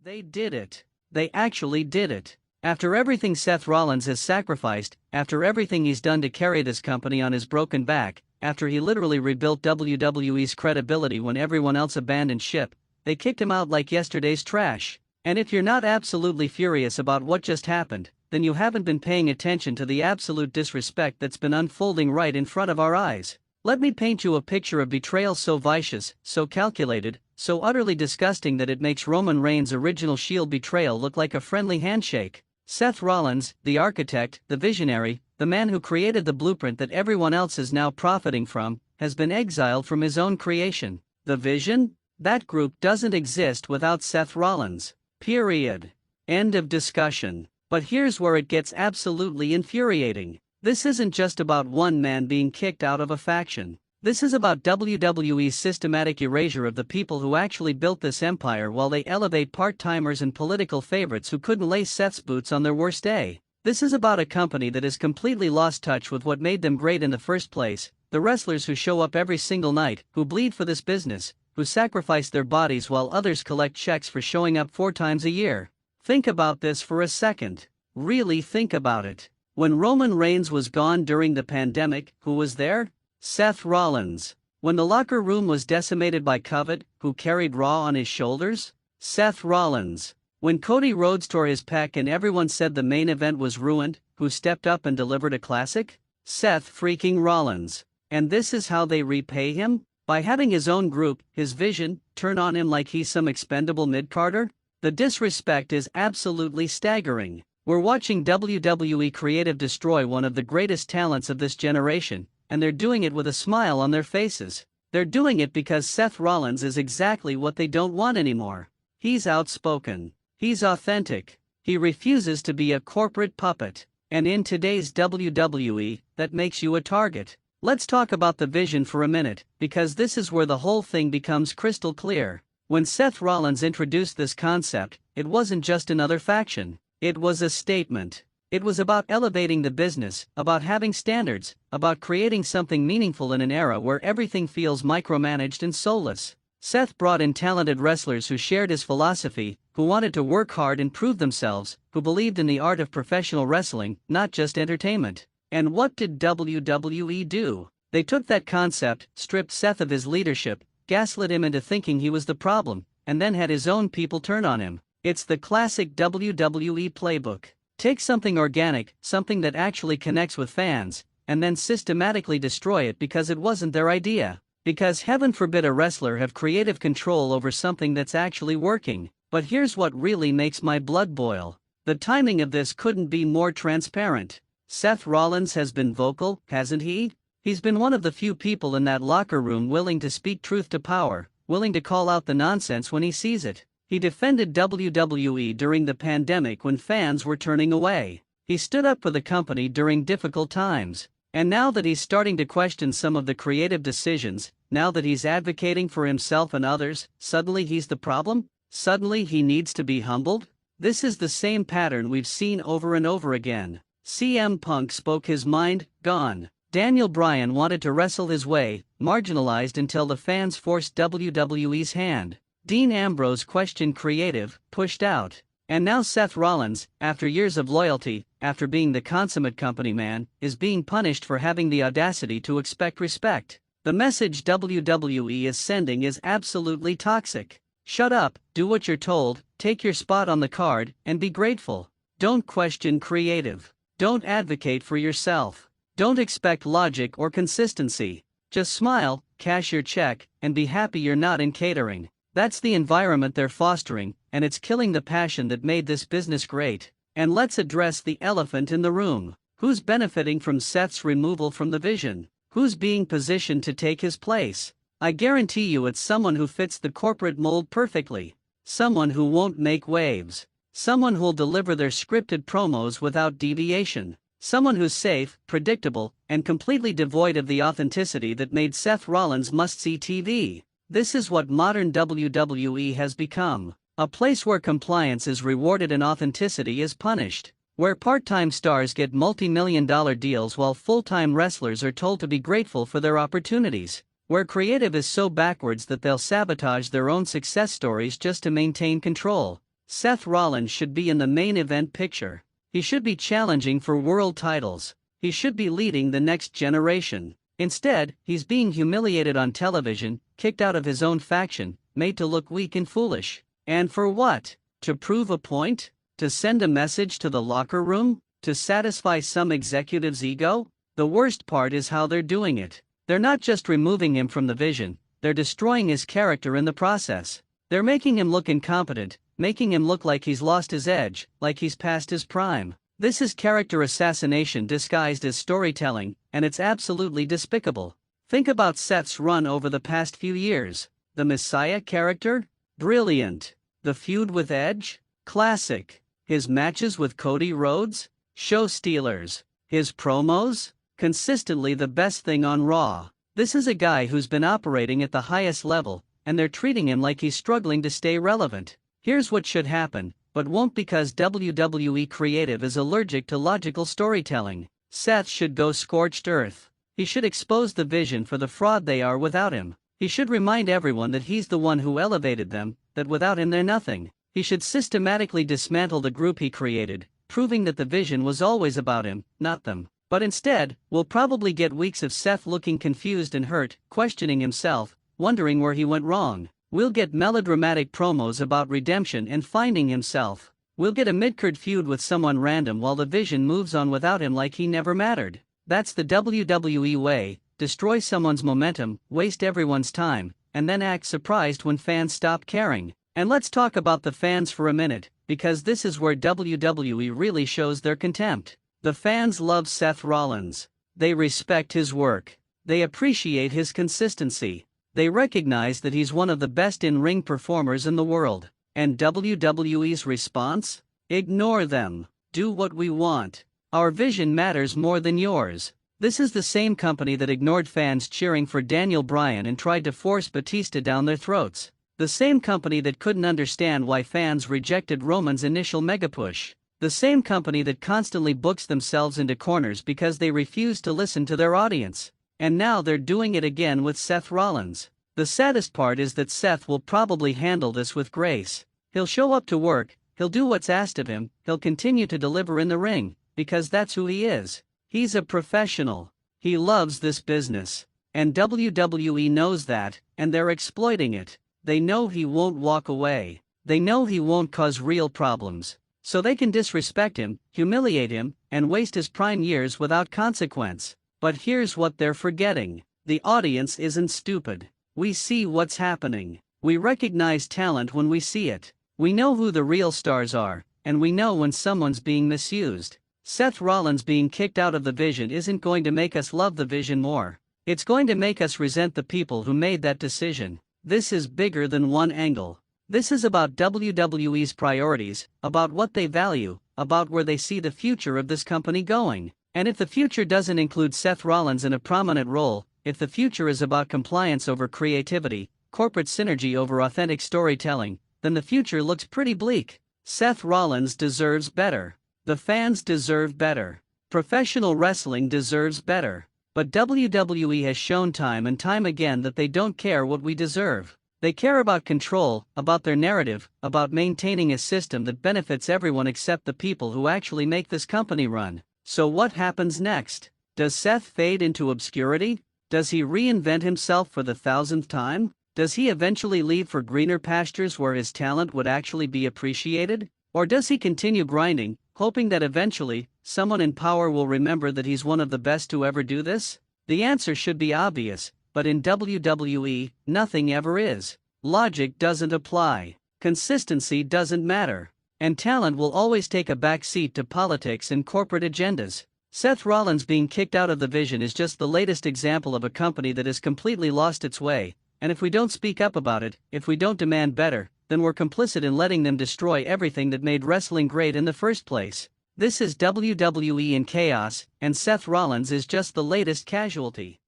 They did it. They actually did it. After everything Seth Rollins has sacrificed, after everything he's done to carry this company on his broken back, after he literally rebuilt WWE's credibility when everyone else abandoned ship, they kicked him out like yesterday's trash. And if you're not absolutely furious about what just happened, then you haven't been paying attention to the absolute disrespect that's been unfolding right in front of our eyes. Let me paint you a picture of betrayal so vicious, so calculated, so utterly disgusting that it makes Roman Reigns' original Shield betrayal look like a friendly handshake. Seth Rollins, the architect, the visionary, the man who created the blueprint that everyone else is now profiting from, has been exiled from his own creation. The Vision? That group doesn't exist without Seth Rollins. Period. End of discussion. But here's where it gets absolutely infuriating. This isn't just about one man being kicked out of a faction. This is about WWE's systematic erasure of the people who actually built this empire while they elevate part-timers and political favorites who couldn't lace Seth's boots on their worst day. This is about a company that has completely lost touch with what made them great in the first place, the wrestlers who show up every single night, who bleed for this business, who sacrifice their bodies while others collect checks for showing up 4 times a year. Think about this for a second. Really think about it. When Roman Reigns was gone during the pandemic, who was there? Seth Rollins. When the locker room was decimated by COVID, who carried Raw on his shoulders? Seth Rollins. When Cody Rhodes tore his pec and everyone said the main event was ruined, who stepped up and delivered a classic? Seth freaking Rollins. And this is how they repay him? By having his own group, his vision, turn on him like he's some expendable mid-carder? The disrespect is absolutely staggering. We're watching WWE Creative destroy one of the greatest talents of this generation, and they're doing it with a smile on their faces. They're doing it because Seth Rollins is exactly what they don't want anymore. He's outspoken. He's authentic. He refuses to be a corporate puppet. And in today's WWE, that makes you a target. Let's talk about the Vision for a minute, because this is where the whole thing becomes crystal clear. When Seth Rollins introduced this concept, it wasn't just another faction. It was a statement. It was about elevating the business, about having standards, about creating something meaningful in an era where everything feels micromanaged and soulless. Seth brought in talented wrestlers who shared his philosophy, who wanted to work hard and prove themselves, who believed in the art of professional wrestling, not just entertainment. And what did WWE do? They took that concept, stripped Seth of his leadership, gaslit him into thinking he was the problem, and then had his own people turn on him. It's the classic WWE playbook. Take something organic, something that actually connects with fans, and then systematically destroy it because it wasn't their idea. Because heaven forbid a wrestler have creative control over something that's actually working. But here's what really makes my blood boil. The timing of this couldn't be more transparent. Seth Rollins has been vocal, hasn't he? He's been one of the few people in that locker room willing to speak truth to power, willing to call out the nonsense when he sees it. He defended WWE during the pandemic when fans were turning away. He stood up for the company during difficult times. And now that he's starting to question some of the creative decisions, now that he's advocating for himself and others, suddenly he's the problem? Suddenly he needs to be humbled? This is the same pattern we've seen over and over again. CM Punk spoke his mind, gone. Daniel Bryan wanted to wrestle his way, marginalized until the fans forced WWE's hand. Dean Ambrose questioned creative, pushed out. And now Seth Rollins, after years of loyalty, after being the consummate company man, is being punished for having the audacity to expect respect. The message WWE is sending is absolutely toxic. Shut up, do what you're told, take your spot on the card, and be grateful. Don't question creative. Don't advocate for yourself. Don't expect logic or consistency. Just smile, cash your check, and be happy you're not in catering. That's the environment they're fostering, and it's killing the passion that made this business great. And let's address the elephant in the room. Who's benefiting from Seth's removal from the Vision? Who's being positioned to take his place? I guarantee you it's someone who fits the corporate mold perfectly. Someone who won't make waves. Someone who'll deliver their scripted promos without deviation. Someone who's safe, predictable, and completely devoid of the authenticity that made Seth Rollins must-see TV. This is what modern WWE has become. A place where compliance is rewarded and authenticity is punished. Where part-time stars get multi-million-dollar deals while full-time wrestlers are told to be grateful for their opportunities. Where creative is so backwards that they'll sabotage their own success stories just to maintain control. Seth Rollins should be in the main event picture. He should be challenging for world titles. He should be leading the next generation. Instead, he's being humiliated on television, kicked out of his own faction, made to look weak and foolish. And for what? To prove a point? To send a message to the locker room? To satisfy some executive's ego? The worst part is how they're doing it. They're not just removing him from the vision, they're destroying his character in the process. They're making him look incompetent, making him look like he's lost his edge, like he's past his prime. This is character assassination disguised as storytelling, and it's absolutely despicable. Think about Seth's run over the past few years. The Messiah character? Brilliant. The feud with Edge? Classic. His matches with Cody Rhodes? Show stealers. His promos? Consistently the best thing on Raw. This is a guy who's been operating at the highest level, and they're treating him like he's struggling to stay relevant. Here's what should happen, but won't, because WWE creative is allergic to logical storytelling. Seth should go scorched earth. He should expose the vision for the fraud they are without him. He should remind everyone that he's the one who elevated them, that without him they're nothing. He should systematically dismantle the group he created, proving that the vision was always about him, not them. But instead, we'll probably get weeks of Seth looking confused and hurt, questioning himself, wondering where he went wrong. We'll get melodramatic promos about redemption and finding himself. We'll get a mid-card feud with someone random while the vision moves on without him like he never mattered. That's the WWE way: destroy someone's momentum, waste everyone's time, and then act surprised when fans stop caring. And let's talk about the fans for a minute, because this is where WWE really shows their contempt. The fans love Seth Rollins. They respect his work. They appreciate his consistency. They recognize that he's one of the best in-ring performers in the world. And WWE's response? Ignore them. Do what we want. Our vision matters more than yours. This is the same company that ignored fans cheering for Daniel Bryan and tried to force Batista down their throats. The same company that couldn't understand why fans rejected Roman's initial megapush. The same company that constantly books themselves into corners because they refuse to listen to their audience. And now they're doing it again with Seth Rollins. The saddest part is that Seth will probably handle this with grace. He'll show up to work, he'll do what's asked of him, he'll continue to deliver in the ring, because that's who he is. He's a professional. He loves this business. And WWE knows that, and they're exploiting it. They know he won't walk away. They know he won't cause real problems. So they can disrespect him, humiliate him, and waste his prime years without consequence. But here's what they're forgetting. The audience isn't stupid. We see what's happening. We recognize talent when we see it. We know who the real stars are, and we know when someone's being misused. Seth Rollins being kicked out of the vision isn't going to make us love the vision more. It's going to make us resent the people who made that decision. This is bigger than one angle. This is about WWE's priorities, about what they value, about where they see the future of this company going. And if the future doesn't include Seth Rollins in a prominent role, if the future is about compliance over creativity, corporate synergy over authentic storytelling, then the future looks pretty bleak. Seth Rollins deserves better. The fans deserve better. Professional wrestling deserves better. But WWE has shown time and time again that they don't care what we deserve. They care about control, about their narrative, about maintaining a system that benefits everyone except the people who actually make this company run. So what happens next? Does Seth fade into obscurity? Does he reinvent himself for the 1000th time? Does he eventually leave for greener pastures where his talent would actually be appreciated? Or does he continue grinding, hoping that eventually, someone in power will remember that he's one of the best to ever do this? The answer should be obvious, but in WWE, nothing ever is. Logic doesn't apply. Consistency doesn't matter. And talent will always take a back seat to politics and corporate agendas. Seth Rollins being kicked out of the vision is just the latest example of a company that has completely lost its way, and if we don't speak up about it, if we don't demand better, then we're complicit in letting them destroy everything that made wrestling great in the first place. This is WWE in chaos, and Seth Rollins is just the latest casualty.